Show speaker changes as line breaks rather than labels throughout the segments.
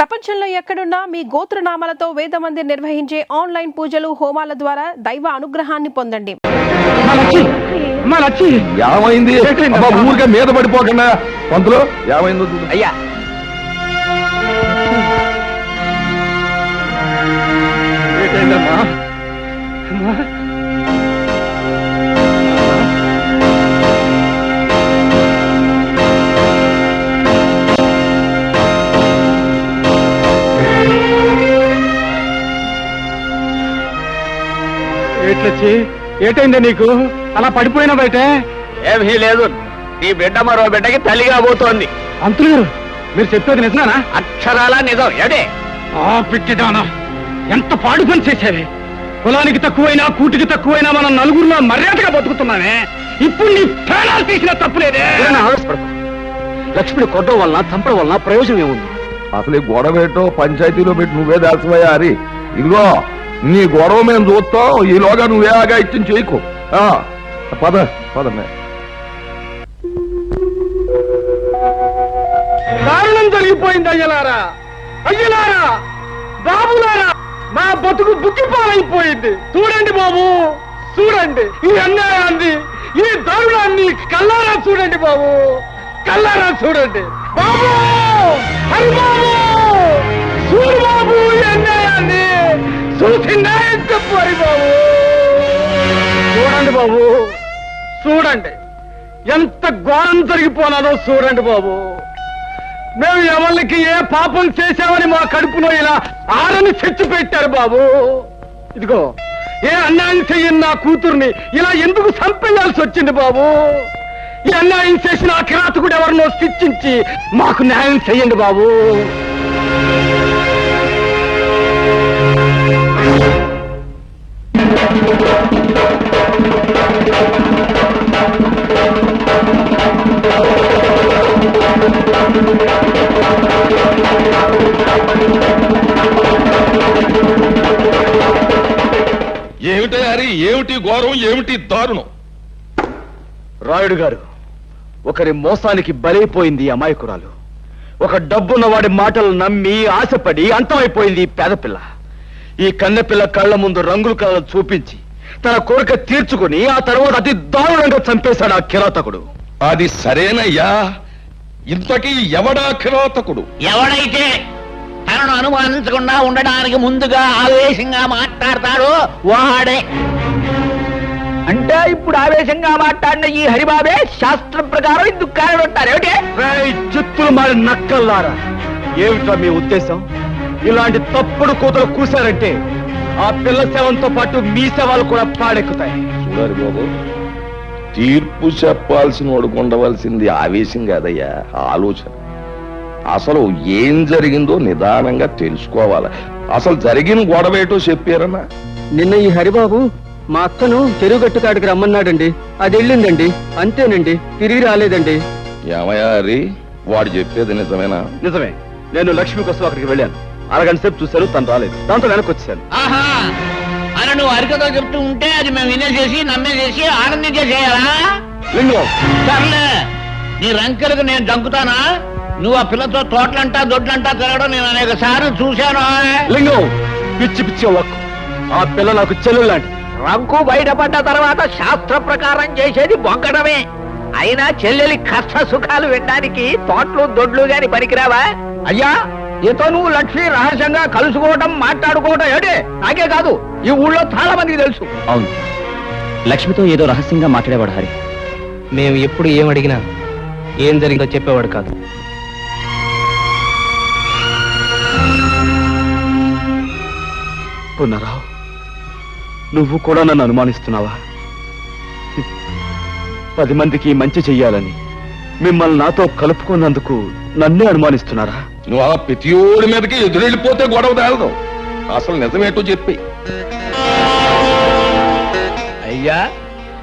ప్రపంచంలో ఎక్కడున్నా మీ గోత్రనామాలతో వేదమందిర్ నిర్వహించే ఆన్లైన్ పూజలు హోమాల ద్వారా దైవ అనుగ్రహాన్ని పొందండి.
ఏమైంది? ఊరికే మీద పడిపోకుండా పంతులు ఏమైందో
అయ్యా.
ఏటైందా నీకు? అలా పడిపోయినా బయట
ఏమీ లేదు. నీ బిడ్డ మరో బిడ్డకి తల్లిగా పోతోంది.
అంతులు గారు, మీరు చెప్పేది నిజమేనా?
అక్షరాలా నిజం. ఏడే
పిచ్చిదానా, ఎంత పాడు పని చేసేవి. కులానికి తక్కువైనా కూటికి తక్కువైనా మనం నలుగురిలో మర్యాదగా బతుకుతున్నానే. ఇప్పుడు నీ ప్రాణాలు తీసిన తప్పులేదే.
ఆవేశపడకు. లక్ష్మిని కొట్టడం వలన చంపడం వలన ప్రయోజనం ఏముంది?
అసలు ఈ గొడవ ఏంటో పంచాయతీలో పెట్టి నువ్వే దాల్సిపోయా హరి. ఇదిగో నీ గొడవ మేము చూస్తాం, ఈలోగా నువ్వే ఆగా ఇచ్చిన చేయకు. పద పదమే.
దారుణం జరిగిపోయింది. అయ్యలారా, అయ్యలారా, బాబులారా, మా బతుకు బుక్కిపాలైపోయింది. చూడండి బాబు, చూడండి ఈ అన్యాయాన్ని, ఈ దారుణాన్ని కల్లారా చూడండి బాబు, కల్లారా చూడండి బాబు. హరి బాబు, చూడు బాబు ఈ అన్యాయాన్ని, చూసి న్యాయం చెప్పు హరి బాబు. చూడండి బాబు, చూడండి ఎంత ఘోరం జరిగిపోనాదో చూడండి బాబు. మేము ఎవరికి ఏ పాపం చేశామని మా కడుపులో ఇలా ఆరని చెట్టు పెట్టారు బాబు. ఇదిగో ఏ అన్యాయం చెయ్యని నా కూతుర్ని ఇలా ఎందుకు చంపేయాల్సి వచ్చింది బాబు? ఈ అన్యాయం చేసిన ఆ కిరాతకుడు ఎవరినో శిక్షించి మాకు న్యాయం చెయ్యండి బాబు.
ఏమిటి హరి? ఏమిటి ఘోరం? ఏమిటి దారుణం?
రాయుడు గారు, ఒకరి మోసానికి బలైపోయింది అమాయకురాలు. ఒక డబ్బున్న వాడి మాటలు నమ్మి ఆశపడి అంతమైపోయింది పేదపిల్ల. ఈ కన్నెపిల్ల కళ్ళ ముందు రంగుల కళ్ళను చూపించి తన కోరిక తీర్చుకుని ఆ తర్వాత అతి దారుణంగా చంపేశాడు ఆ కిరాతకుడు.
అది సరేనయ్యా, ఇంతకీ ఎవడా కిరాతకుడు?
ఎవడైతే తనను అనుమానించకుండా ఉండడానికి ముందుగా ఆవేశంగా మాట్లాడతాడో వాడే.
అంటే ఇప్పుడు ఆవేశంగా మాట్లాడిన ఈ హరిబాబే శాస్త్రం ప్రకారం ఇందుకు కారణం ఉంటారు. ఏమిటి చిత్తులు మారి నక్కల్లారా, ఏమిటా మీ ఉద్దేశం? ఇలాంటి తప్పుడు కూతురు కూశారంటే ఆ పిల్ల శవంతో పాటు మీ శవాలు కూడా పాడెక్కుతాయి.
చూడాలి బాబు, తీర్పు చెప్పాల్సిన వాడుకు ఉండవలసింది ఆవేశం కాదయ్యా, ఆలోచన. అసలు ఏం జరిగిందో నిదానంగా తెలుసుకోవాలి. అసలు జరిగిన గొడవేటో చెప్పారన్నా?
నిన్న ఈ హరిబాబు మా అక్కను చెరువుగట్టు కాడికి రమ్మన్నాడండి. అది వెళ్ళిందండి, అంతేనండి, తిరిగి రాలేదండి.
ఏమయ్యా హరి, వాడు చెప్పేది నిజమేనా?
నిజమే. నేను లక్ష్మి కోసం అక్కడికి వెళ్ళాను. అరగంట సేపు చూశాను, తను రాలేదు. దాంతో వెనక్కి వచ్చాను.
ఆహా అని నువ్వు అరికతో చెప్తూ ఉంటే అది మేము వినేసేసి నమ్మేసేసి ఆనందించేసేయాలా?
లింగం,
సర్లే, నీ రంకెలకు నేను దంకుతానా? నువ్వు ఆ పిల్లతో తోటలంటా దొడ్లంటా తిరగడం నేను అనేక సార్లు చూశాను.
లింగం, పిచ్చి పిచ్చి ఒక్కు. ఆ పిల్ల నాకు చెల్లెలు లాంటి.
రంకు బయటపడ్డ తర్వాత శాస్త్ర ప్రకారం చేసేది బొగ్గడమే. అయినా చెల్లెలి కష్ట సుఖాలు వినడానికి తోటలు దొడ్లు గాని పనికిరావా? అయ్యా, ఇతో నువ్వు లక్ష్మి రహస్యంగా కలుసుకోవటం మాట్లాడుకోవటం ఏడే నాకే కాదు, ఈ ఊళ్ళో చాలా మందికి తెలుసు.
అవును, లక్ష్మితో ఏదో రహస్యంగా మాట్లాడేవాడు హరి.
మేము ఎప్పుడు ఏం అడిగినా ఏం జరిగిందో చెప్పేవాడు కాదు.
పునరావు, నువ్వు కూడా నన్ను అనుమానిస్తున్నావా? 10 మందికి మంచి చెయ్యాలని మిమ్మల్ని నాతో కలుపుకున్నందుకు నన్నే అనుమానిస్తున్నారా?
నువ్వు ఆ ప్రతియోడి మీదకి ఎదురెళ్ళిపోతే గొడవ తేలదు. అసలు నిజమేటో చెప్పి.
అయ్యా,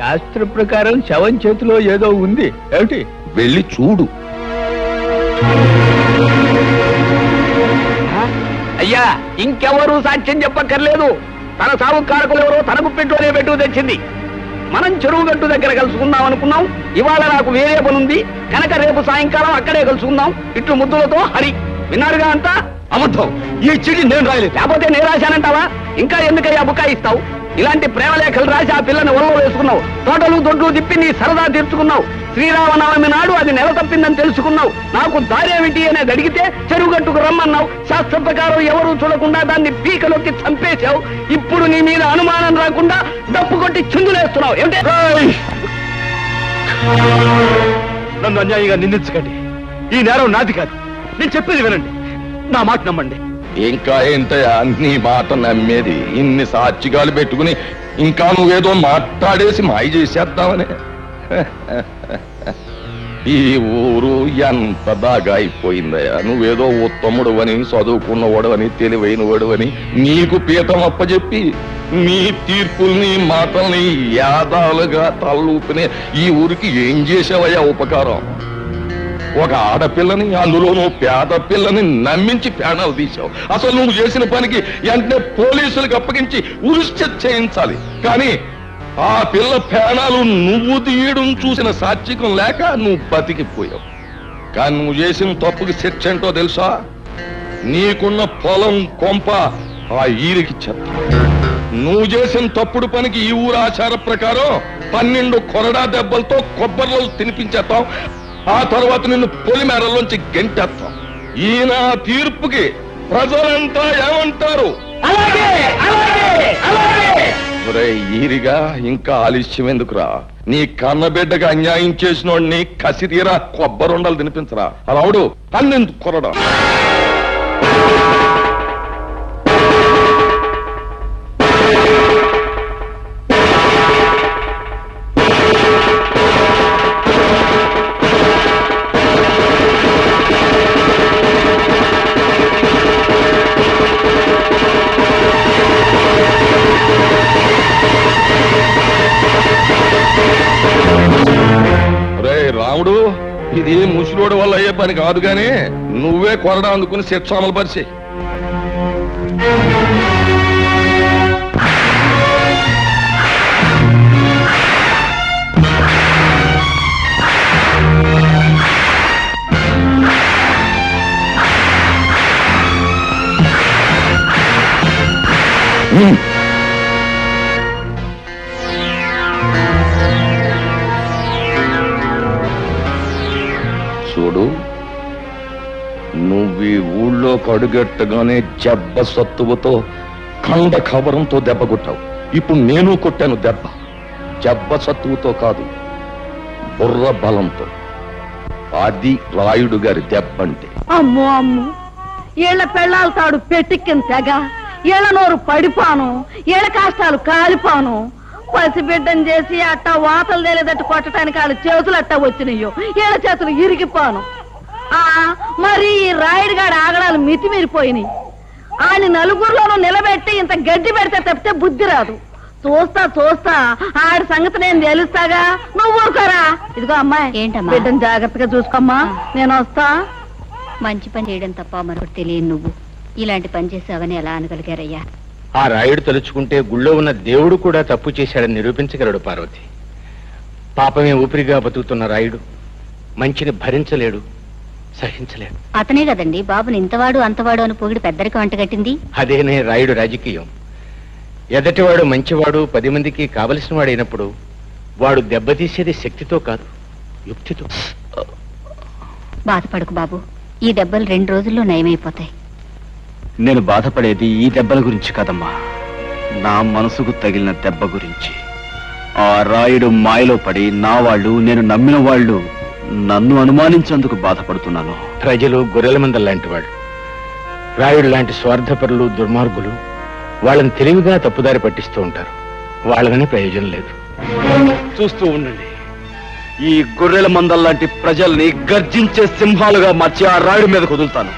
శాస్త్ర ప్రకారం శవం చేతిలో ఏదో ఉంది. ఏమిటి?
వెళ్ళి చూడు.
అయ్యా, ఇంకెవరూ సాక్ష్యం చెప్పక్కర్లేదు. తన సాగు కారకులు ఎవరో తన గుప్పెట్లోనే పెట్టు తెచ్చింది. మనం చెరువు గట్టు దగ్గర కలుసుకుందాం అనుకున్నాం. ఇవాళ నాకు వేరే పనుంది కనుక రేపు సాయంకాలం అక్కడే కలుసుకుందాం. ఇట్లు ముద్దులతో హరి. విన్నారుగా అంతా?
అబద్ధం. ఈ చిడి నేను రాయలేదు.
లేకపోతే నేను రాశానంటావా? ఇంకా ఎందుకయ్యా బుకాయిస్తావు? ఇలాంటి ప్రేమలేఖలు రాసి ఆ పిల్లని ఒళ్ళో వేసుకున్నావు. తోటలు దొడ్లు తిప్పి నీ సరదా తీర్చుకున్నావు. శ్రీరామనవమి నాడు అది నెల తప్పిందని తెలుసుకున్నావు. నాకు దారేమిటి అనేది అడిగితే చెరువుగట్టుకు రమ్మన్నావు. శాస్త్ర ప్రకారం ఎవరూ చూడకుండా దాన్ని పీకలోకి చంపేశావు. ఇప్పుడు నీ మీద అనుమానం రాకుండా డప్పు కొట్టి చిందులేస్తున్నావు. ఏమిటి?
నన్ను అన్యాయంగా నిందించకండి. ఈ నేరం నాది కాదు. నేను చెప్పేది వినండి, నా మాట నమ్మండి.
ఇంకా ఏంటయ్యా నీ మాట నమ్మేది? ఇన్ని సాక్షిగాలు పెట్టుకుని ఇంకా నువ్వేదో మాట్లాడేసి మాయ చేసేద్దామని. ఈ ఊరు ఎంత బాగా అయిపోయిందయ్యా. నువ్వేదో ఉత్తముడు అని, చదువుకున్నవాడు అని, తెలివైనవాడు అని నీకు పీఠం అప్పచెప్పి నీ తీర్పుల్ని మాటల్ని యాదాలుగా తలూపిని ఈ ఊరికి ఏం చేసావయ్యా ఉపకారం? ఒక ఆడపిల్లని, అందులోనూ పేద పిల్లని నమ్మించి ప్రాణాలు తీశావు. అసలు నువ్వు చేసిన పనికి వెంటనే పోలీసులకు అప్పగించి ఉరిశిక్ష చేయించాలి. కానీ ఆ పిల్ల ప్రాణాలు నువ్వు తీయడం చూసిన సాత్వికం లేక నువ్వు బతికిపోయావు. కానీ నువ్వు చేసిన తప్పుకి శిక్ష ఏంటో తెలుసా? నీకున్న పొలం కొంప ఆ ఈరికి చెత్త. నువ్వు చేసిన తప్పుడు పనికి ఈ ఊరు ఆచార ప్రకారం 12 కొరడా దెబ్బలతో కొబ్బరిలో తినిపించేస్తాం. ఆ తర్వాత నిన్ను పొలిమేరలోంచి గెంటేస్తాం. ఈయన తీర్పుకి ప్రజలంతా ఏమంటారు? ఈరిగా ఇంకా ఆలస్యం ఎందుకురా? నీ కన్నబిడ్డగా అన్యాయం చేసినోడిని కసితీరా కొబ్బరుండలు తినిపించరా. అలావుడు 12 కొరడా. రాముడు, ఇది ముసిలోడు వల్ల అయ్యే పని కాదు గాని నువ్వే కొరడా అందుకుని శిక్ష అమలు పరిచే. చూడు, నువ్వు ఈ ఊళ్ళో కడుగట్టగానే జబ్బ సత్తువతో కండ కవరంతో దెబ్బ కొట్టావు. ఇప్పుడు నేను కొట్టాను దెబ్బ. జబ్బ సత్తువతో కాదు, బుర్ర బలంతో. అది రాయుడు గారి దెబ్బ అంటే.
అమ్మో అమ్మో, ఏళ్ల పెళ్ళాలు తాడు పెట్టిక్కిన తెగ, ఏళ్ల నోరు పడిపాను, ఏళ్ల కాష్టాలు కాలిపాను. పసిబిడ్డను చేసి అట్టా వాతలు తేలేదట్టు కొట్టడానికి వాళ్ళ చేతులు అట్టా వచ్చినాయో, ఏళ్ల చేతులు ఇరిగిపోను. మరి ఈ రాయుడుగాడి ఆగడాలు మితిమీరిపోయినాయి. ఆయన నలుగురిలోనూ నిలబెట్టి ఇంత గడ్డి పెడితే తప్పితే బుద్ధి రాదు. చూస్తా చూస్తా ఆడి సంగతి నేను తెలుస్తాగా. నువ్వు ఊరుకోరా. ఇదిగో అమ్మాయి,
ఏంటమ్మా?
బిడ్డను జాగ్రత్తగా చూసుకోమ్మా. నేను వస్తా.
మంచి పని చేయడం తప్ప మరొకటి తెలియదు. నువ్వు ఇలాంటి పని చేసావని ఎలా అనగలిగారయ్యా?
ఆ రాయుడు తలుచుకుంటే గుళ్ళో ఉన్న దేవుడు కూడా తప్పు చేశాడని నిరూపించగలడు పార్వతి. పాపమే ఊపిరిగా బతుకుతున్న రాయుడు మంచిని భరించలేడు, సహించలేడు.
అతనే కదండి బాబుని ఇంతవాడు అంతవాడు అని పొగిడి పెద్దరికి వంటగట్టింది.
అదేనే రాయుడు రాజకీయం. ఎదటివాడు మంచివాడు, 10 మందికి కావలసిన వాడైనప్పుడు వాడు దెబ్బతీసేది శక్తితో కాదు, యుక్తితో.
బాధపడకు బాబు, ఈ దెబ్బలు 2 రోజుల్లో నయమైపోతాయి.
నేను బాధపడేది ఈ దెబ్బల గురించి కాదమ్మా, నా మనసుకు తగిలిన దెబ్బ గురించి. ఆ రాయుడు మాయలో పడి నా వాళ్ళు, నేను నమ్మిన వాళ్ళు నన్ను అనుమానించేందుకు బాధపడుతున్నాను.
ప్రజలు గొర్రెల మందల లాంటి వాడు. రాయుడు లాంటి స్వార్థపరులు, దుర్మార్గులు వాళ్ళని తెలివిగా తప్పుదారి పట్టిస్తూ ఉంటారు. వాళ్ళని ప్రయోజనం లేదు.
చూస్తూ ఉండండి, ఈ గొర్రెల మందల్లాంటి ప్రజల్ని గర్జించే సింహాలుగా మార్చి ఆ రాయుడి మీద కుదులుతాను.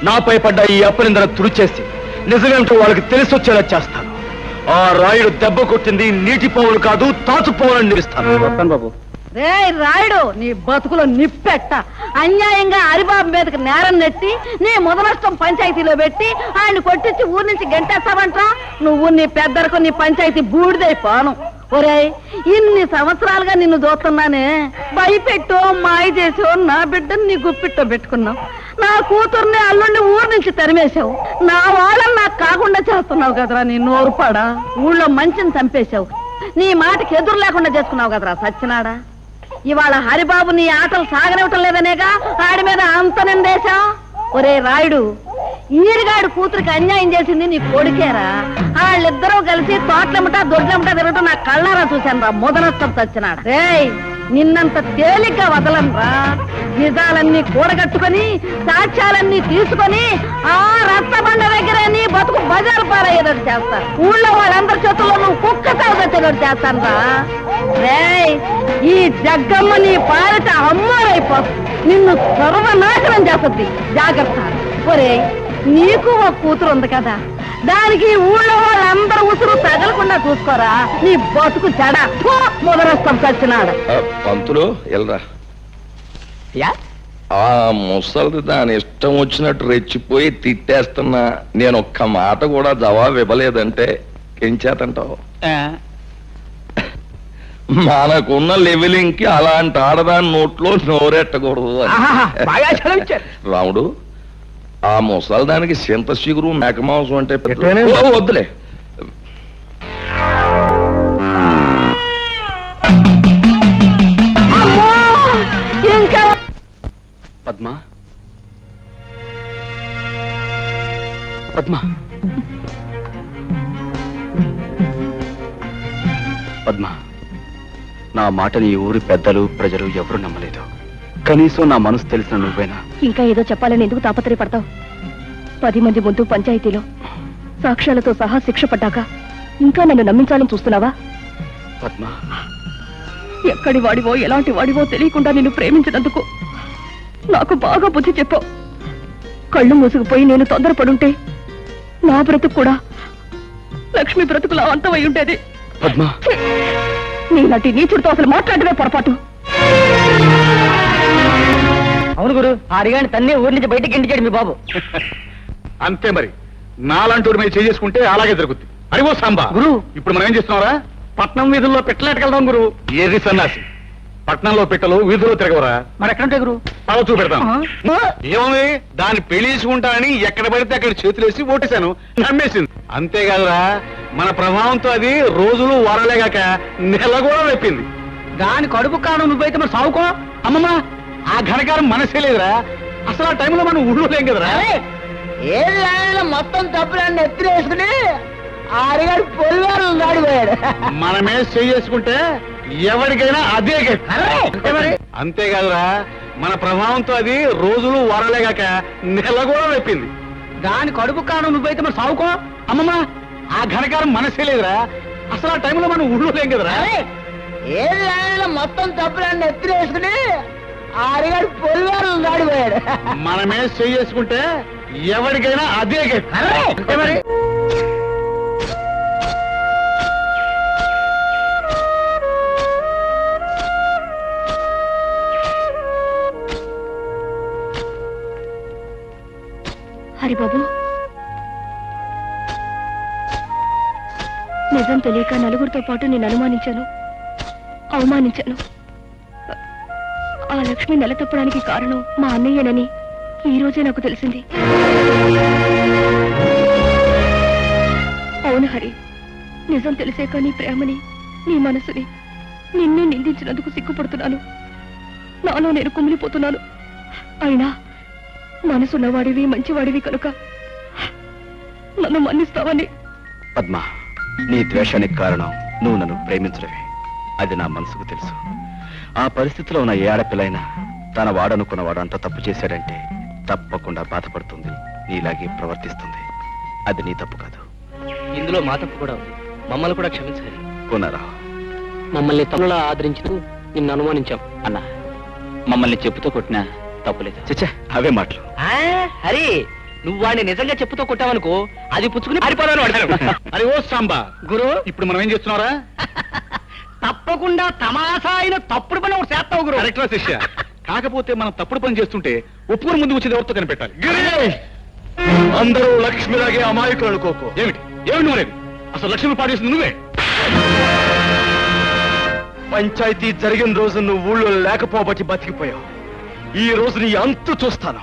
నాపై పడ్డ ఈ అపనిందన తుడిచేసి నిజమేంటో వాళ్ళకి తెలిసొచ్చేలా చేస్తాను. ఆ రాయుడు దెబ్బ కొట్టింది నీటి పావులు కాదు, తాచు పావులని నిలుస్తాను. బాబు,
రే రాయుడు, నీ బతుకులో నిప్పెట్ట. అన్యాయంగా హరిబాబు మీదకి నేరం నెట్టి నీ ముదనష్టం పంచాయతీలో పెట్టి ఆయన కొట్టించి ఊరి నుంచి గంటేస్తావంట. నువ్వు నీ పెద్దరకు నీ పంచాయతీ బూడిదైపోను. ఒరేయ్, ఇన్ని సంవత్సరాలుగా నిన్ను చూస్తున్నానే, భయపెట్టో మాయ చేసో నా బిడ్డని నీ గుప్పిట్టో పెట్టుకున్నావు. నా కూతుర్ని అల్లుడిని ఊరు నుంచి తరిమేశావు. నా వాళ్ళని నాకు కాకుండా చేస్తున్నావు కదరా నీ నోరుపాడా. ఊళ్ళో మంచిని చంపేశావు. నీ మాటకి ఎదురు లేకుండా చేసుకున్నావు కదరా సచ్చినాడా. ఇవాళ హరిబాబు నీ ఆటలు సాగనివ్వటం లేదనేగా ఆడి మీద అంత నిందేశావు. ఒరే రాయుడు, ఈరిగాడు కూతురికి అన్యాయం చేసింది నీ కొడుకేరా. వాళ్ళిద్దరూ కలిసి తోటలెమ్మటా దొడ్లెమ్మటా తిరగటం నా కళ్ళారా చూశాను రా మొదలొస్తం చచ్చినాడు. రేయ్, నిన్నంత తేలిగ్గా వదలనురా. నిజాలన్నీ కూడగట్టుకొని సాక్ష్యాలన్నీ తీసుకొని ఆ రక్తబండ దగ్గర నీ బతుకు బజారు పారయ్యేటట్టు చేస్తాను. ఊళ్ళో వాళ్ళందరి చేతుల్లో నువ్వు కుక్క సాగుతచ్చేటట్టు చేస్తాను రా. రేయ్, ఈ జగ్గమ్మ నీ పాలిట అమ్మారైపోతుంది. నిన్ను సర్వనాశనం చేస్తుంది. జాగ్రత్త. ఒరే, నీకు ఒక కూతురు ఉంది కదా, దానికి ఊళ్ళో వాళ్ళందరూ ఉసురు తగలకుండా చూసుకోరా. నీ బతుకు చెడ మొదలొస్తాం చచ్చినాడు.
పంతులు ఎల్రా. ఆ ముసలిది దాని ఇష్టం వచ్చినట్టు రెచ్చిపోయి తిట్టేస్తున్నా, నేను ఒక్క మాట కూడా జవాబు ఇవ్వలేదంటే ఏం చేతంటావు? మనకున్న లెవెలింగ్ కి అలాంటి ఆడదాని నోట్లో నోరెట్టకూడదు అని. రాముడు, ఆ ముసలిదానికి చింత చిగురు మేక మాంసం అంటే వద్దులే.
ఇంకా
పద్మ, పద్మ, పద్మ, నా మాటని ఈ ఊరి పెద్దలు ప్రజలు ఎవరు నమ్మలేదు. కనీసం నా మనసు తెలిసిన నువ్వేనా?
ఇంకా ఏదో చెప్పాలని ఎందుకు తాపత్రయపడతావు? 10 మంది ముందు పంచాయతీలో సాక్ష్యాలతో సహా శిక్ష పడ్డాక ఇంకా నన్ను నమ్మించాలని చూస్తున్నావా?
పద్మ,
ఎక్కడి వాడివో ఎలాంటి వాడివో తెలియకుండా నిన్ను ప్రేమించినందుకు నాకు బాగా బుద్ధి చెప్పావు. కళ్ళు మూసుకుపోయి నేను తొందరపడుంటే నా బ్రతుకు కూడా లక్ష్మి బ్రతుకులా అంతమై ఉండేది.
పద్మ,
నీలాంటి నీచుడితో అసలు మాట్లాడమే పొరపాటు.
అవును గురు, అడిగాని తన్నే ఊరి నుంచి బయటికి ఇంటికాడు మీ బాబు.
అంతే మరి, నాలాంటి మీద చేసుకుంటే అలాగే జరుగుద్ది. అడిగో సాంబా
గురు,
ఇప్పుడు మనం ఏం చేస్తున్నారా? పట్నం వీధుల్లో పెట్టలేటకెళ్దాం గురు. ఏది సన్నాసి, పట్నంలో పెట్టలు వీధుల్లో తిరగవరా?
మరి ఎక్కడుంటే గురు?
అలా చూపెడతాం. ఏముంది, దాన్ని పెళ్లి చేసుకుంటానని ఎక్కడ పడితే అక్కడ చేతులేసి ఓటేశాను, నమ్మేసింది. అంతేకాదురా, మన ప్రభావంతో అది రోజులు వారాలేగాక నెల కూడా వెప్పింది.
దాని కడుపు కాను నువ్వైతే మరి సావుకో.
అమ్మమ్మ, ఆ ఘనకారం మనసే లేదురా. అసలు ఆ టైంలో మనం ఊళ్ళో లేం కదరా.
ఏళ్ళ మొత్తం తప్పులన్నీ ఎత్తిరేసుకుని ఆడిగాడు పొలివారు దాడిపోయాడు.
మనమే చేసుకుంటే ఎవరికైనా అదే మరి. అంతేకాదురా, మన ప్రభావంతో అది రోజులు వారాలేగాక నెల కూడా వెప్పింది.
దాని కడుపు కాను నువ్వైతే మరి సావుకో.
అమ్మమ్మ, ఆ ఘనకారం మనసే లేదురా. అసలు ఆ టైంలో మనం ఊళ్ళో లేం కదరా.
ఏళ్ళ మొత్తం తప్పులన్నీ ఎత్తిరేసుకుని ఆడిగాడు పొలివారు దాడిపోయాడు.
మనమే చేసుకుంటే ఎవరికైనా అదే మరి.
హరిబాబు, నిజం తెలియక నలుగురితో పాటు నేను అనుమానించాను, అవమానించాను. ఆ లక్ష్మి నెల తప్పడానికి కారణం మా అన్నయ్యనని ఈ రోజే నాకు తెలిసింది. అవును హరి, నిజం తెలిసాక నీ ప్రేమని, నీ మనసుని, నిన్ను నిందించినందుకు సిగ్గుపడుతున్నాను. నాలో నేను కుమిలిపోతున్నాను. అయినా మనసున్నవాడివి, మంచివాడివి కనుక నన్ను మన్నిస్తావని.
పద్మ, నీ ద్వేషానికి కారణం నువ్వు నన్ను ప్రేమించడమే. అది నా మనసుకు తెలుసు. ఆ పరిస్థితిలో ఉన్న ఏ ఆడపిల్లైనా తన వాడనుకున్నవాడు అంత తప్పు చేశాడంటే తప్పకుండా బాధపడుతుంది, నీలాగే ప్రవర్తిస్తుంది. అది నీ తప్పు కాదు.
ఇందులో మా తప్పు కూడా ఉంది. మమ్మల్ని కూడా క్షమించాలి.
కొనరా,
మమ్మల్ని తనులా ఆదరించు నిన్ను అనుమానించాం
అన్నా, మమ్మల్ని చెప్పుతో కొట్టినా తప్పులేదు.
చచ్చా, అవే మాటలు.
హరి, నువ్వు వాడిని నిజంగా చెప్పుతో కొట్టావనుకో, అది పుచ్చుకుని పారిపోదాను వాడాను.
అరే ఓ సాంబా
గురు,
ఇప్పుడు మనం ఏం చేస్తున్నారా?
తప్పకుండా తమాషా అయిన తప్పుడు పని ఒకటి చేస్తావు గురు.
కరెక్ట్రా శిష్య. కాకపోతే మనం తప్పుడు పని చేస్తుంటే ఒప్పుకొని ముందు వచ్చేది ఎవరితో కనిపెట్టాలి. అందరూ లక్ష్మిలాగే అమాయకులు అనుకోకు. ఏమిటి ఏమిటి నువ్వు? అసలు లక్ష్మి పాడేసింది నువ్వే.
పంచాయతీ జరిగిన రోజు నువ్వు ఊళ్ళో లేకపోబట్టి బతికిపోయావు. ఈ రోజు నీ అంతు చూస్తాను.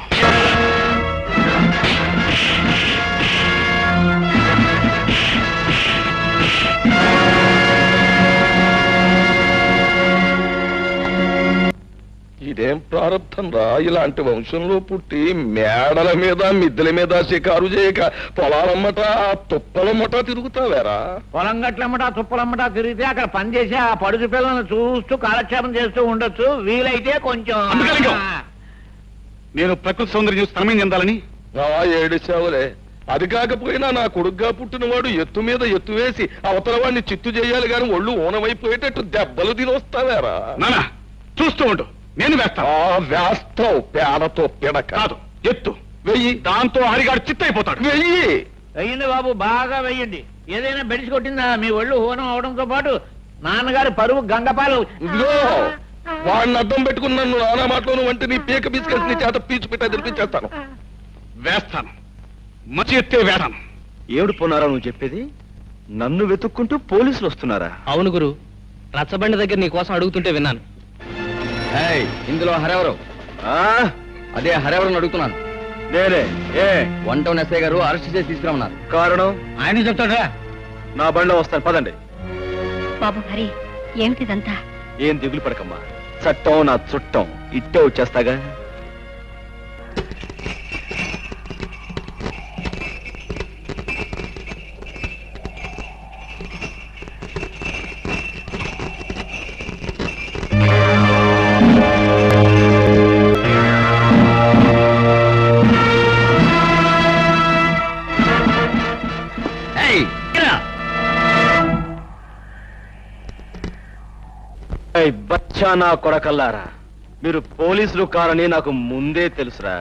ఇదేం ప్రారంభం రా, ఇలాంటి వంశంలో పుట్టి మేడల మీద మిద్దెల మీద షికారు చేయక పొలాలమ్మట తుప్పలమ్మట తిరుగుతావేరా?
పొలం గట్లమ్మట తుప్పలమ్మట తిరిగితే అక్కడ పనిచేసి ఆ పడుచు పిల్లలను చూస్తూ కాలక్షేపం చేస్తూ ఉండొచ్చు. వీలైతే కొంచెం
నేను ప్రకృతి సౌందర్యం చూసి తనమేం చెందాలని
ఏడిచావులే. అది కాకపోయినా నా కొడుగ్గా పుట్టినవాడు ఎత్తు మీద ఎత్తు వేసి అవతల వాడిని చిత్తు చేయాలి గాని ఒళ్ళు ఊనమైపోయేటట్టు దెబ్బలు తినొస్తావేరా?
నానా చూస్తూ ఉండు, నేను వేస్తాను.
వేస్తావు పేడతో పిడక
కాదు, ఎత్తు
వెయ్యి.
దాంతో హరిగాడు చిత్తైపోతాడు.
వెయ్యి.
వెయ్యండి బాబు, బాగా వెయ్యండి. ఏదైనా బెడిసి కొట్టిందా మీ ఒళ్ళు హోనం అవడంతో పాటు నాన్నగారి పరువు గంగపాలు.
ఇదిగో వాడిని అడ్డం పెట్టుకుని నన్ను నానా మాటలోను వంటి నీ పీక బిస్కెట్ నీ చేత పీచు పెట్టా తినిపించేస్తాను.
వేస్తాను, మంచి ఎత్తే వేస్తాను.
ఏడు పోనారా నువ్వు చెప్పేది? నన్ను వెతుక్కుంటూ పోలీసులు వస్తున్నారా?
అవును గురు, రచ్చబండి దగ్గర నీ కోసం అడుగుతుంటే విన్నాను.
ఇందులో హరెవరు? అదే హరెవరని అడుగుతున్నాను.
నేనే. ఏ
1 ఎస్ఐ గారు అరెస్ట్ చేసి తీసుకురమ్మన్నారు.
కారణం
ఆయన చెప్తాడా?
నా బండిలో వస్తాను, పదండి.
బాబు హరి, ఏమిటిదంతా?
ఏం దిగులు పడకమ్మా, చట్టం నా చుట్టం, ఇట్టే వచ్చేస్తాగా. బచ్చా నా కొడకల్లారా, మీరు పోలీసులు కారని నాకు ముందే తెలుసురా.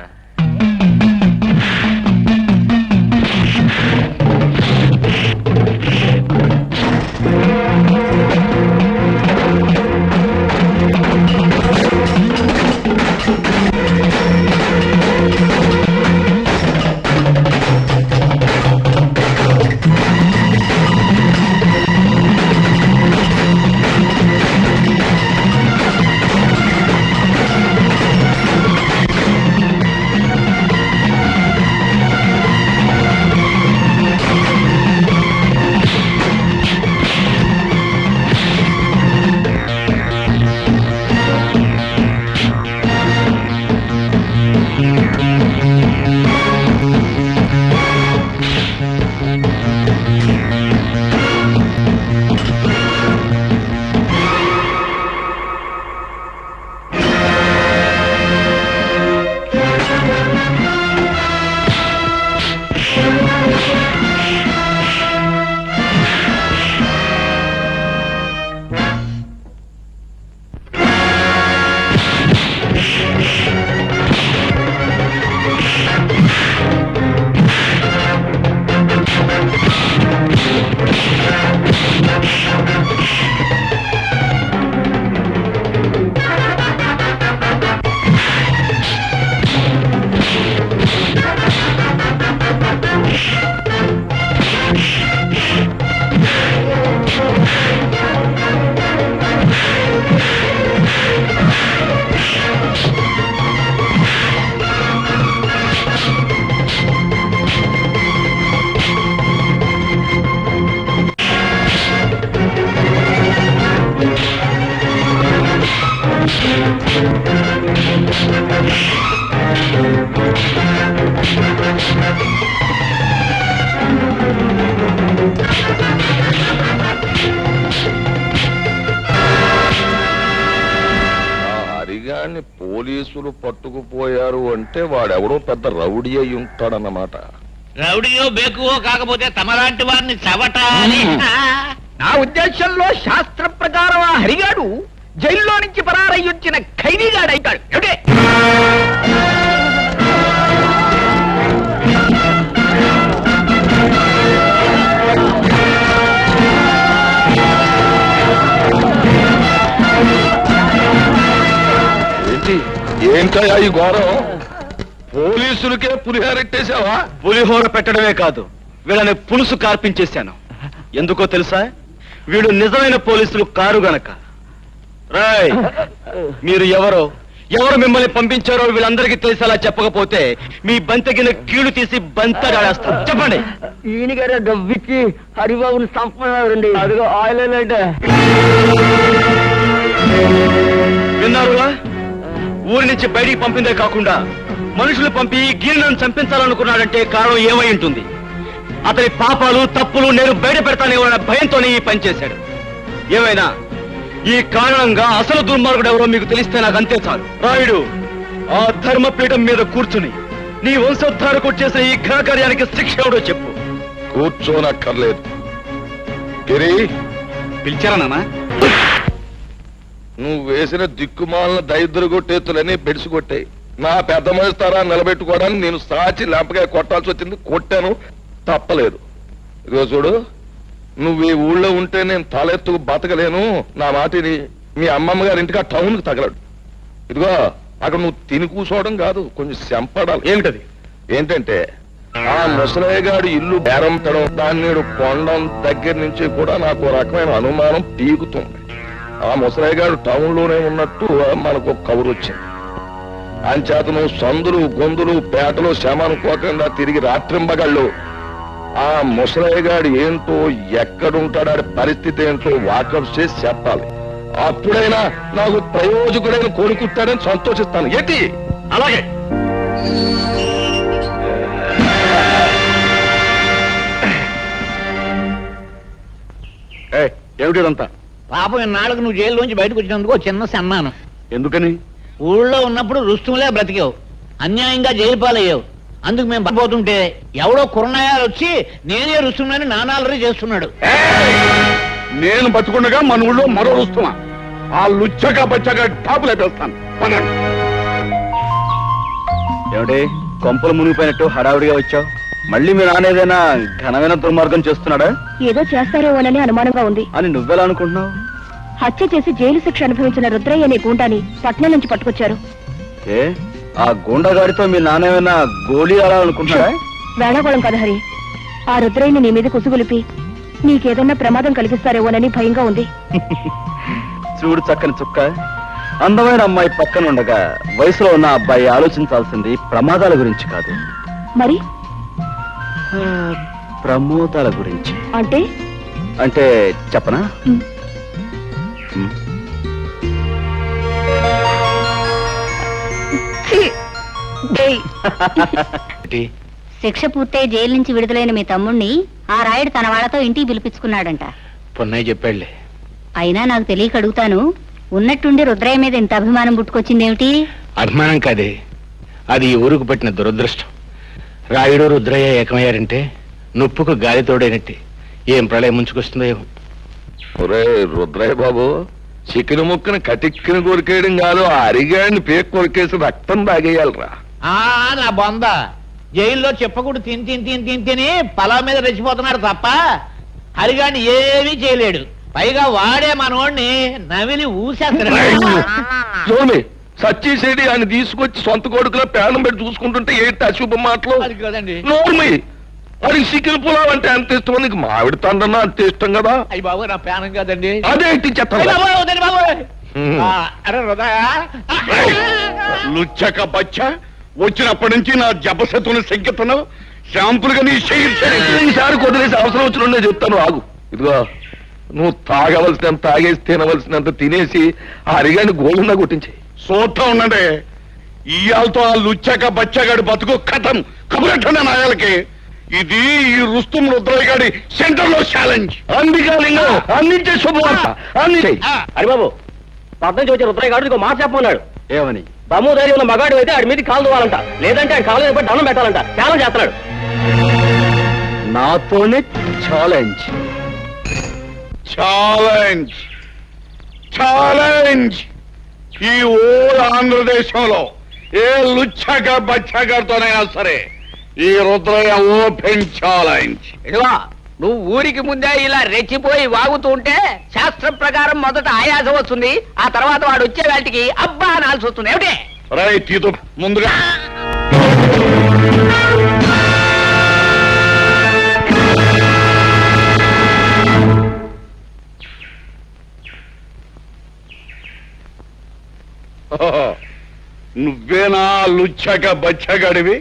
హరిగాన్ని పోలీసులు పట్టుకుపోయారు అంటే వాడెవడో పెద్ద రౌడీ అయి ఉంటాడన్నమాట.
రౌడీయో బేకువో కాకపోతే తమలాంటి వారిని చవటాలి. నా ఉద్దేశంలో శాస్త్ర ప్రకారం ఆ హరిగాడు జైల్లో నుంచి పరారయ్యొచ్చిన ఖైదీగాడు అయితాడు. ఏమిటి?
ఏంటయ్యా ఈ ఘోరం? పోలీసులకే పులిహోరెట్టేశావా?
పులిహోర పెట్టడమే కాదు, వీళ్ళని పులుసు కార్పించేశాను. ఎందుకో తెలుసా? వీడు నిజమైన పోలీసులు కారు గనక. రాయ్ మీరు ఎవరు మిమ్మల్ని పంపించారో వీళ్ళందరికీ తెలిసేలా చెప్పకపోతే మీ బంతగిన కీళ్లు తీసి బంతగాడేస్తాను. చెప్పండి.
ఈయన గారు డబ్బిచ్చి హరిబాబుని చంపన్నారండి.
అదిగో ఆయిల్ అంటే విన్నారుగా? ఊరి నుంచి బయటికి పంపిందే కాకుండా మనుషులు పంపి గీళ్ళను చంపించాలనుకున్నాడంటే కారణం ఏమై ఉంటుంది? అతని పాపాలు తప్పులు నేను బయట పెడతానేమన్న భయంతోనే ఈ పని చేశాడు. ఏమైనా ఈ కారణంగా అసలు దుర్మార్గుడు ఎవరో మీకు తెలిస్తే నాకు అంతే చాలు. రాయుడు, ఆ ధర్మపీఠం మీద కూర్చుని నీ వంశోద్ధారకు చేసిన ఈ ఘనకార్యానికి శిక్ష ఎవడో చెప్పు.
కూర్చోనక్కర్లేదు. గిరి,
పిలిచారా నాన్న?
నువ్వు వేసిన దిక్కుమాలిన దైద్రు కొట్టేతులన్నీ పెడిసికొట్టాయి. నా పెద్ద మనిస్తారా నిలబెట్టుకోవడానికి నేను సాచి లేంపకాయ కొట్టాల్సి వచ్చింది. కొట్టాను, తప్పలేదు. ఇదిగో చూడు, నువ్వు ఈ ఊళ్ళో ఉంటే నేను తలెత్తుకు బతకలేను. నా మాటిని మీ అమ్మమ్మ గారి ఇంటికి ఆ టౌన్కి తగలడు. ఇదిగో అక్కడ నువ్వు తిని కూర్చోవడం కాదు, కొంచెం చెంపడాలి.
ఏమిటది?
ఏంటంటే ఆ ముసలయ్య గారి ఇల్లు బేరం పెడం, దాన్ని కొండం దగ్గర నుంచి కూడా నాకు ఒక రకమైన అనుమానం పీకుతుంది. ఆ ముసలయ్య గారు టౌన్ లోనే ఉన్నట్టు మనకు ఒక కబురు వచ్చింది. అంచేత నువ్వు సందులు గొంతులు పేటలు శ్రమ అనుకోకుండా తిరిగి రాత్రింబగళ్ళు ఆ ముసలయ్య గారు ఏంటో ఎక్కడుంటాడు, ఆడి పరిస్థితి ఏంటో వాకప్ చేసి చెప్పాలి. అప్పుడైనా నాకు ప్రయోజకుడైన కోరుకుంటాడని సంతోషిస్తాను. ఏంటి?
అలాగే. ఏమిటి ఇదంతా?
పాపం ఇన్నాళ్ళకు నువ్వు జైల్లోంచి బయటకు వచ్చినందుకు ఓ చిన్న సన్మానం.
ఎందుకని?
ఊళ్ళో ఉన్నప్పుడు రుస్తుములే బ్రతికావు, అన్యాయంగా జైలు పాలయ్యావు. అందుకు మేము పడిపోతుంటే ఎవడో కుర్రనాయాలు వచ్చి నేనే రుస్తుమని నానాలరీ చేస్తున్నాడు.
నేను బతుకుండగా మన ఊళ్ళో మరో రుస్తుమా? ఆ లుచ్చగా బచ్చగా టాపులు వేస్తాను.
ఏమిటి కొంపలు మునిగిపోయినట్టు హడావుడిగా వచ్చావు? మళ్ళీ మీ నానేదైనా ఘనమైన దుర్మార్గం చేస్తున్నాడా?
ఏదో చేస్తారేమోనని అనుమానంగా ఉంది
అని నువ్వెలా అనుకుంటున్నావు?
హత్య చేసి జైలు శిక్ష అనుభవించిన రుద్రయ్య అనే గూండాని పట్నం నుంచి పట్టుకొచ్చారు.
ఏ ఆ గూండాగాడితో మీ నానేమైనా గోళీ ఆడాలనుకుంటున్నాడా?
వేళాకోళం కదా హరి. ఆ రుద్రయ్యని నీ మీద కుసుగులిపి నీకేదన్నా ప్రమాదం కలిగిస్తారేమోనని భయంగా ఉంది.
చూడు చక్కని చుక్క, అందమైన అమ్మాయి పక్కన ఉండగా వయసులో ఉన్న అబ్బాయి ఆలోచించాల్సింది ప్రమాదాల గురించి కాదు,
మరి
ప్రమోదాల గురించి.
అంటే
అంటే చెప్పనా?
శిక్ష పూర్తయి జైలు నుంచి విడుదలైన మీ తమ్ముణ్ణి ఆ రాయుడు తన వాళ్ళతో ఇంటికి పిలిపించుకున్నాడంట.
పొన్నయ్య చెప్పాడులే.
అయినా నాకు తెలియక అడుగుతాను, ఉన్నట్టుండి రుద్రయ్య మీద ఇంత అభిమానం పుట్టుకొచ్చిందేమిటి?
అభిమానం కాదే, అది ఈ ఊరుకు పట్టిన దురదృష్టం. రాయుడు రుద్రయ్య ఏకమయ్యారంటే నొప్పుకు గాలి తోడైనట్టే. ఏం ప్రళయం ముంచుకొస్తుందో ఏమో.
ఒరే రుద్రయ్య బాబు, చికెన్ ముక్కను కటిక్కిన కొరికేయడం కాదు, ఆ అరిగాడిని పేక్ కొరికేసి రక్తం తాగేయాలరా.
నా బొంద జైల్లో చెప్పకూడదు తిని తిని తిని తిని తిని పొలం మీద రెచ్చిపోతున్నాడు తప్ప హరిగాన్ని ఏమీ చేయలేడు. పైగా వాడే మనోడిని నవిలి
చూడండి, సచ్చిసేది ఆయన తీసుకొచ్చి సొంత కొడుకులో ప్రాణం పెట్టి చూసుకుంటుంటే ఏంటి అశుభ మాటలు?
కదండి.
నోర్మి, అది చికెన్ పులావ్ అంటే అంత ఇష్టం, నీకు మామిడి తండ్రన్నా అంత ఇష్టం కదా.
అయ్యి బాబు నా ప్రాణం కాదండి.
అదేంటి చెత్త
లుచ్చక బచ్చ, వచ్చినప్పటి నుంచి నా జపశతుని సంకెత్తను శాంపుల్గా నీ
ఈసారి వదిలేసి అవసరం వచ్చిన చెప్తాను, ఆగు. ఇదిగో నువ్వు తాగవలసినంత తాగేసి తినవలసినంత తినేసి ఆ అరిగాడిని గోళ్ళున్నా కొట్టించి
చూస్తా ఉండండి. ఇయాలతో ఆ లుచ్చక బచ్చగాడి బతుకు కథం కబురెట్టండి నాయాలకి. ఇది ఈ రుస్తుం రుద్రయ్య గారి సెంటర్ లో ఛాలెంజ్.
అందించే శుభవార్త అందించే.
హరిబాబు, పట్నం నుంచి వచ్చే రుద్రయ్య గారు మాట చెప్పమన్నాడు.
ఏమని?
దమ్ము ధైర్యం ఉన్న మగాడు అయితే ఆడి మీద కాలు దువ్వాలంట, లేదంటే ఆయన కాలు మీద దండం పెట్టాలంట. ఛాలెంజ్ చేస్తున్నాడు.
నాతోనే ఛాలెంజ్.
Challenge challenge. ఈ ఓల్ ఆంధ్రదేశంలో ఏ లుచ్చక బచ్చగారితోనైనా సరే ఈ రుద్రయ్య ఓపెన్ ఛాలెంజ్.
ఇదిగో నువ్వు ఊరికి ముందే ఇలా రెచ్చిపోయి వాగుతూ ఉంటే శాస్త్రం ప్రకారం మొదట ఆయాసం వస్తుంది, ఆ తర్వాత వాడు వచ్చే వాటికి అబ్బా అనాల్సి వస్తుంది. ఏమిటి
రైట్, ఇది ముందుగా
నువ్వేనా లుచ్చక బచ్చగడివి?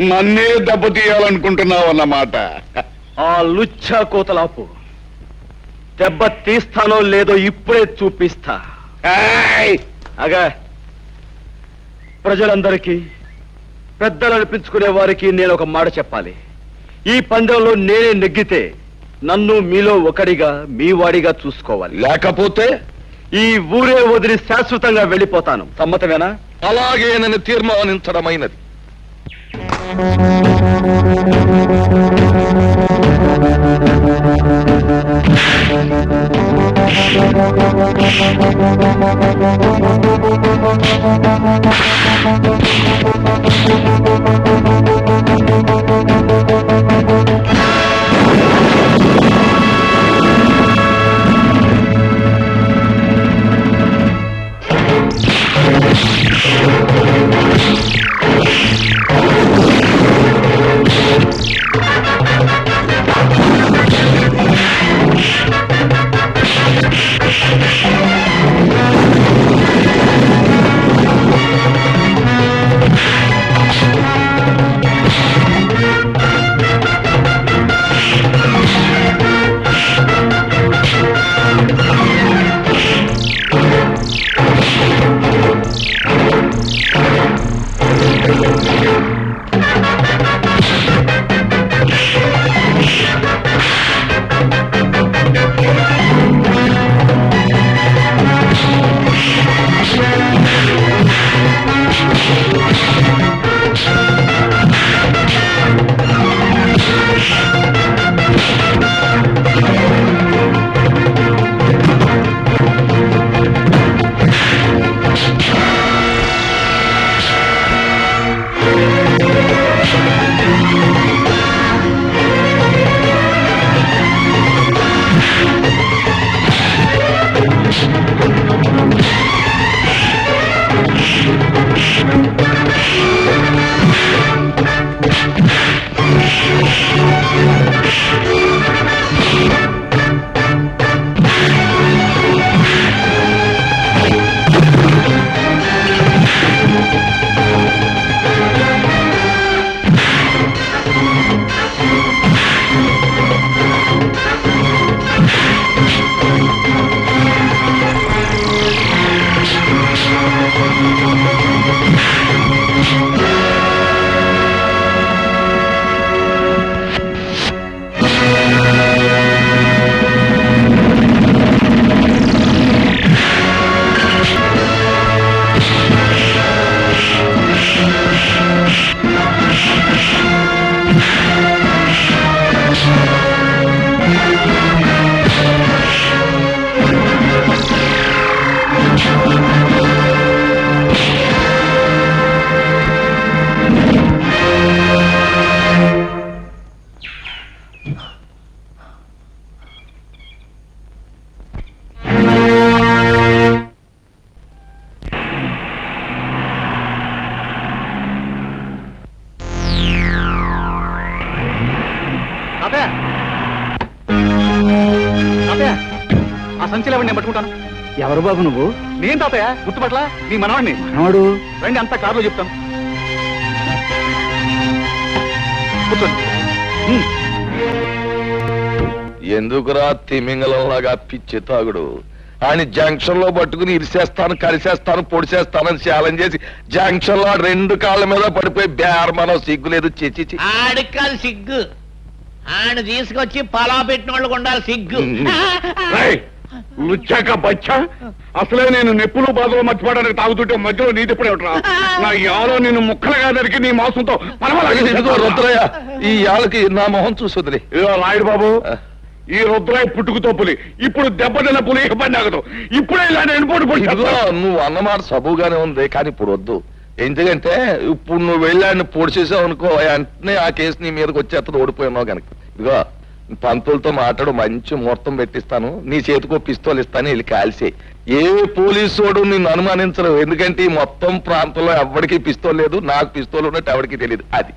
నన్నే దెబ్బతీయాలనుకుంటున్నావన్నమాట.
ఆ లుచ్చ కోతలాపు. దెబ్బ తీస్తానో లేదో ఇప్పుడే చూపిస్తా. అగా ప్రజలందరికీ, పెద్దలు అనిపించుకునే వారికి నేను ఒక మాట చెప్పాలి. ఈ పందెంలో నేనే నెగ్గితే నన్ను మీలో ఒకడిగా, మీ వాడిగా చూసుకోవాలి.
లేకపోతే
ఈ ఊరే వదిలి శాశ్వతంగా వెళ్ళిపోతాను. సమ్మతమేనా?
అలాగే నన్ను తీర్మానించడమైనది.
ఆ సంచిలో నేను పట్టుకుంటాను.
ఎవరు బాబు నువ్వు?
నేను తాతయ్య, గుర్తుపట్ల నీ మనవాడిని.
మనవాడు?
రండి, అంతా కారులో చెప్తాను. కూర్చోండి.
ఎందుకురా తిమింగలంలాగా పిచ్చి తాగుడు? ఆయన జంక్షన్ లో పట్టుకుని ఇరిసేస్తాను, కలిసేస్తాను, పొడిసేస్తానని ఛాలెంజ్ చేసి జంక్షన్ లో 2 కాళ్ళ మీద పడిపోయి బేరమనో సిగ్గులేదు. చిచి
ఆడికి కాదు సిగ్గు, ఆయన తీసుకొచ్చి పలా పెట్టిన వాళ్ళకు ఉండాలి సిగ్గు.
లుచ్చాక బచ్చా, అసలే నేను నెప్పులు బాధలు మర్చిపోవడానికి తాగుతుంటే మధ్యలో నీ తిప్పుడే ఉంటా. నా యాలో నిన్ను ముక్కలుగా దరికి నీ మాంసంతో
రుద్రయ్య, ఈ యాళ్ళకి నా మొహం చూసుదిలే.
రాయుడు బాబు, ఈ రుద్రయ్య పుట్టుకుతో పులి, ఇప్పుడు దెబ్బతిన్న పులి ఇవ్వబడినాగదు. ఇప్పుడే ఇలాంటి
నువ్వు అన్నమాట సబుగానే ఉంది, కానీ ఇప్పుడు వద్దు. ఎందుకంటే ఇప్పుడు నువ్వు వెళ్ళాన్ని పొడిచేసావు అనుకో, వెంటనే ఆ కేసు నీ మీదకి వచ్చేస్తుంది, ఓడిపోయినావు కనుక. ఇదిగో పంతులతో మాట్లాడు, మంచి ముహూర్తం పెట్టిస్తాను, నీ చేతికో పిస్తోల్ ఇస్తాను, వెళ్ళి కాల్సే. ఏ పోలీసు నిన్ను అనుమానించరు, ఎందుకంటే ఈ మొత్తం ప్రాంతంలో ఎవరికి పిస్తోల్ లేదు, నాకు పిస్తోల్ ఉన్నట్టు ఎవరికి తెలియదు. అది